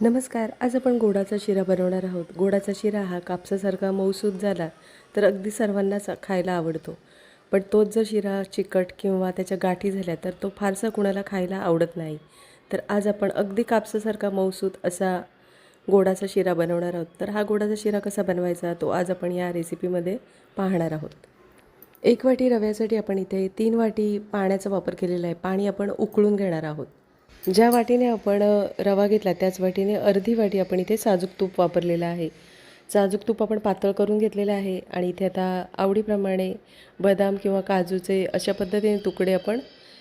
नमस्कार. आज आपण गोडाचा शिरा बनवणार आहोत. गोडाचा शिरा हा कापसासारखा मऊसूत झाला तर अगदी सर्वांनाच खायला आवडतो. पण तोच जर शिरा चिकट किंवा त्याच्या गाठी झाल्या तर तो फारसा कुणाला खायला आवडत नाही. तर आज आपण अगदी कापसासारखा मऊसूत असा गोडाचा शिरा बनवणार आहोत. तर हा गोडाचा शिरा कसा बनवायचा तो आज आपण या रेसिपीमध्ये पाहणार आहोत. 1 वाटी रव्यासाठी आपण इथे 3 वाटी पाण्याचा वापर केलेला आहे. पाणी आपण उकळून घेणार आहोत. ज्या वाटीने आपण रवा घेतला त्याच वाटीने अर्धी वाटी आपण इथे साजूक तूप वापरलेलं आहे. साजूक तूप आपण पातळ करून घेतलेलं आहे आणि इथे आता आवडीप्रमाणे बदाम किंवा काजूचे अशा पद्धतीने तुकडे आपण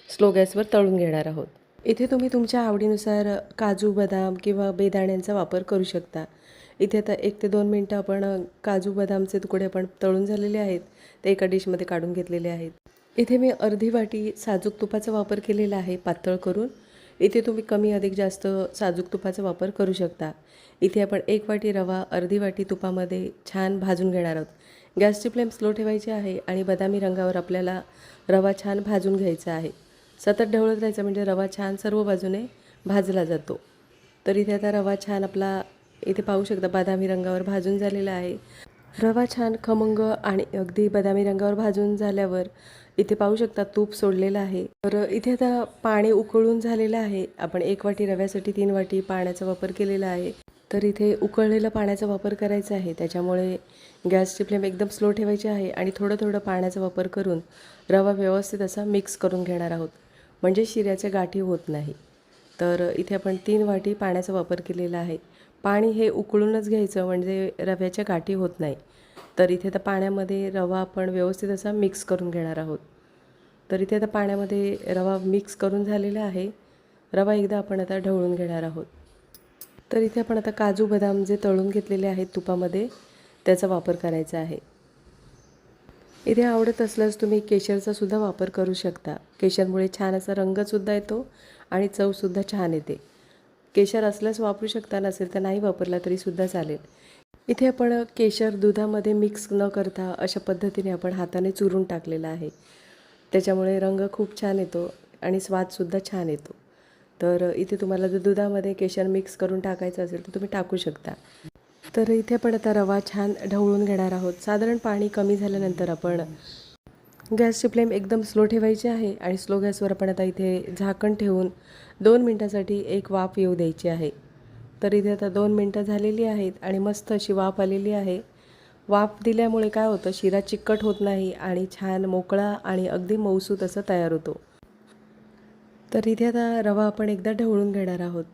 स्लो गॅसवर तळून घेणार आहोत. इथे तुम्ही तुमच्या आवडीनुसार काजू, बदाम किंवा बेदाण्यांचा वापर करू शकता. इथे आता 1 ते 2 मिनटं आपण काजू, बदामचे तुकडे आपण तळून झालेले आहेत ते एका डिशमध्ये काढून घेतलेले आहेत. इथे मी अर्धी वाटी साजूक तुपाचा वापर केलेला आहे पातळ करून. इथे तुम्ही कमी अधिक जास्त साजूक तुपाचा वापर करू शकता. इथे आपण 1 वाटी रवा अर्धी वाटी तुपामध्ये छान भाजून घेणार आहोत. गॅसची फ्लेम स्लो ठेवायची आहे आणि बदामी रंगावर आपल्याला रवा छान भाजून घ्यायचा आहे. सतत ढवळत राहायचं म्हणजे रवा छान सर्व बाजूने भाजला जातो. तर इथे आता रवा छान आपला इथे पाहू शकता बदामी रंगावर भाजून झालेला आहे. रवा छान खमंग आणि अगदी बदामी रंगावर भाजून झाल्यावर इथे पाहू शकता तूप सोडलेलं आहे. तर इथे आता पाणी उकळून झालेलं आहे. आपण 1 वाटी रव्यासाठी 3 वाटी पाण्याचा वापर केलेला आहे. तर इथे उकळलेल्या पाण्याचा वापर करायचा आहे. त्याच्यामुळे गॅसची फ्लेम एकदम स्लो ठेवायची आहे आणि थोडं थोडं पाण्याचा वापर करून रवा व्यवस्थित असा मिक्स करून घेणार आहोत म्हणजे शिऱ्याच्या गाठी होत नाही. तर इथे आपण 3 वाटी पाण्याचा वापर केलेला आहे. पाणी हे उकळूनच घ्यायचं म्हणजे रव्याच्या गाठी होत नाही. तर इथे आता पाण्यामध्ये रवा आपण व्यवस्थित असा मिक्स करून घेणार आहोत. तर इथे आता पाण्यामध्ये रवा मिक्स करून झालेला आहे. रवा एकदा आपण आता ढवळून घेणार आहोत. तर इथे आपण आता काजू, बदाम जे तळून घेतलेले आहेत तुपामध्ये त्याचा वापर करायचा आहे. इथे आवडत असल्यास तुम्ही केशरचा सुद्धा वापर करू शकता. केशरमुळे छान असा रंगसुद्धा येतो आणि चवसुद्धा छान येते. केशर असल्यास वापरू शकता, नसेल तर नाही वापरला तरीसुद्धा चालेल. इथे आपण केशर दुधामध्ये मिक्स न करता अशा पद्धतीने आपण हाताने चुरून टाकलेला आहे. त्याच्यामुळे रंग खूप छान येतो आणि स्वादसुद्धा छान येतो. तर इथे तुम्हाला जर दुधामध्ये केशर मिक्स करून टाकायचं असेल तर तुम्ही टाकू शकता. तर इथे आपण आता रवा छान ढवळून घेणार आहोत. साधारण पाणी कमी झाल्यानंतर आपण गॅसची फ्लेम एकदम स्लो ठेवायची आहे आणि स्लो गॅसवर आपण आता इथे झाकण ठेवून 2 मिनटासाठी एक वाफ येऊ द्यायची आहे. तर इथे आता 2 मिनटं झालेली आहेत आणि मस्त अशी वाफ आलेली आहे. वाफ दिल्यामुळे काय होतं, शिरा चिकट होत नाही आणि छान मोकळा आणि अगदी मऊसूत असं तयार होतो. तर इथे आता रवा आपण एकदा ढवळून घेणार आहोत.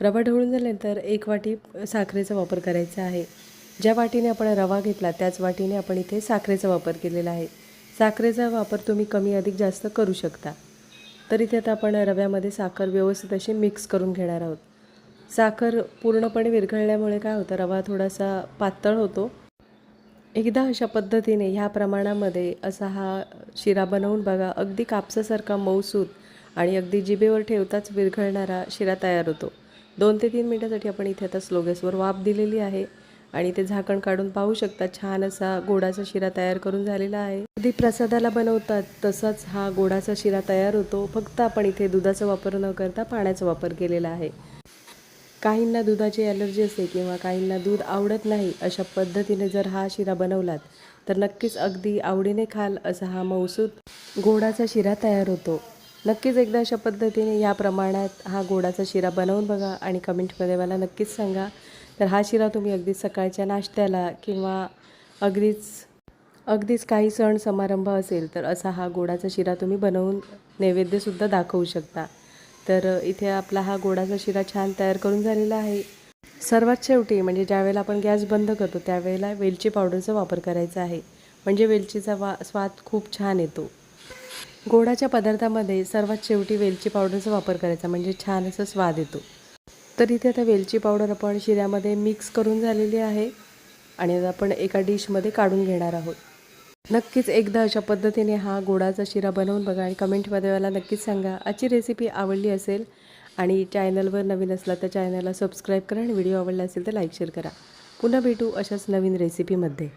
रवा ढवळून झाल्यानंतर 1 वाटी साखरेचा वापर करायचा आहे. ज्या वाटीने आपण रवा घेतला त्याच वाटीने आपण इथे साखरेचा वापर केलेला आहे. साखरेचा वापर तुम्ही कमी अधिक जास्त करू शकता. तर इथे आता आपण रव्यामध्ये साखर व्यवस्थित अशी मिक्स करून घेणार आहोत. साखर पूर्णपणे विरघळल्यामुळे काय होतं, रवा थोडासा पातळ होतो. एकदा अशा पद्धतीने ह्या प्रमाणामध्ये असा हा शिरा बनवून बघा. अगदी कापसासारखा मऊसूत आणि अगदी जिभेवर ठेवताच विरघळणारा शिरा तयार होतो. 2 ते 3 मिनिटासाठी आपण इथे आता स्लो गॅसवर वाफ दिलेली आहे आणि ते झाकण काढून पाहू शकता छान असा गोडाचा शिरा तयार करून झालेला आहे. अगदी प्रसादाला बनवतात तसाच हा गोडाचा शिरा तयार होतो. फक्त आपण इथे दुधाचा वापर न करता पाण्याचा वापर केलेला आहे. काहींना दुधाची ॲलर्जी असते किंवा काहींना दूध आवडत नाही. अशा पद्धतीने जर हा शिरा बनवलात तर नक्कीच अगदी आवडीने खाल असा हा मऊसूत गोडाचा शिरा तयार होतो. नक्कीच एकदा अशा पद्धतीने या प्रमाणात हा गोडाचा शिरा बनवून बघा आणि कमेंटमध्ये मला नक्कीच सांगा. तर हा शिरा तुम्ही अगदी सकाळच्या नाश्त्याला किंवा अगदीच काही सण समारंभ असेल तर असा हा गोडाचा शिरा तुम्ही बनवून नैवेद्यसुद्धा दाखवू शकता. तर इथे आपला हा गोडाचा शिरा छान तयार करून झालेला आहे. सर्वात शेवटी म्हणजे ज्यावेळेला आपण गॅस बंद करतो त्यावेळेला वेलची पावडरचा वापर करायचा आहे. म्हणजे वेलचीचा स्वाद खूप छान येतो. गोडाच्या पदार्थामध्ये सर्वात शेवटी वेलची पावडरचा वापर करायचा म्हणजे छान असा स्वाद येतो. तर इथे आता वेलची पावडर आपण शिऱ्यामध्ये मिक्स करून झालेली आहे आणि आता आपण एका डिशमध्ये काढून घेणार आहोत. नक्कीच एकदा अशा पद्धतीने हा गोडाचा शिरा बनवून बघा आणि कमेंटमध्ये मला नक्कीच सांगा. आजची रेसिपी आवडली असेल आणि चॅनलवर नवीन असला तर चॅनलला सबस्क्राईब करा आणि व्हिडिओ आवडला असेल तर लाईक शेअर करा. पुन्हा भेटू अशाच नवीन रेसिपीमध्ये.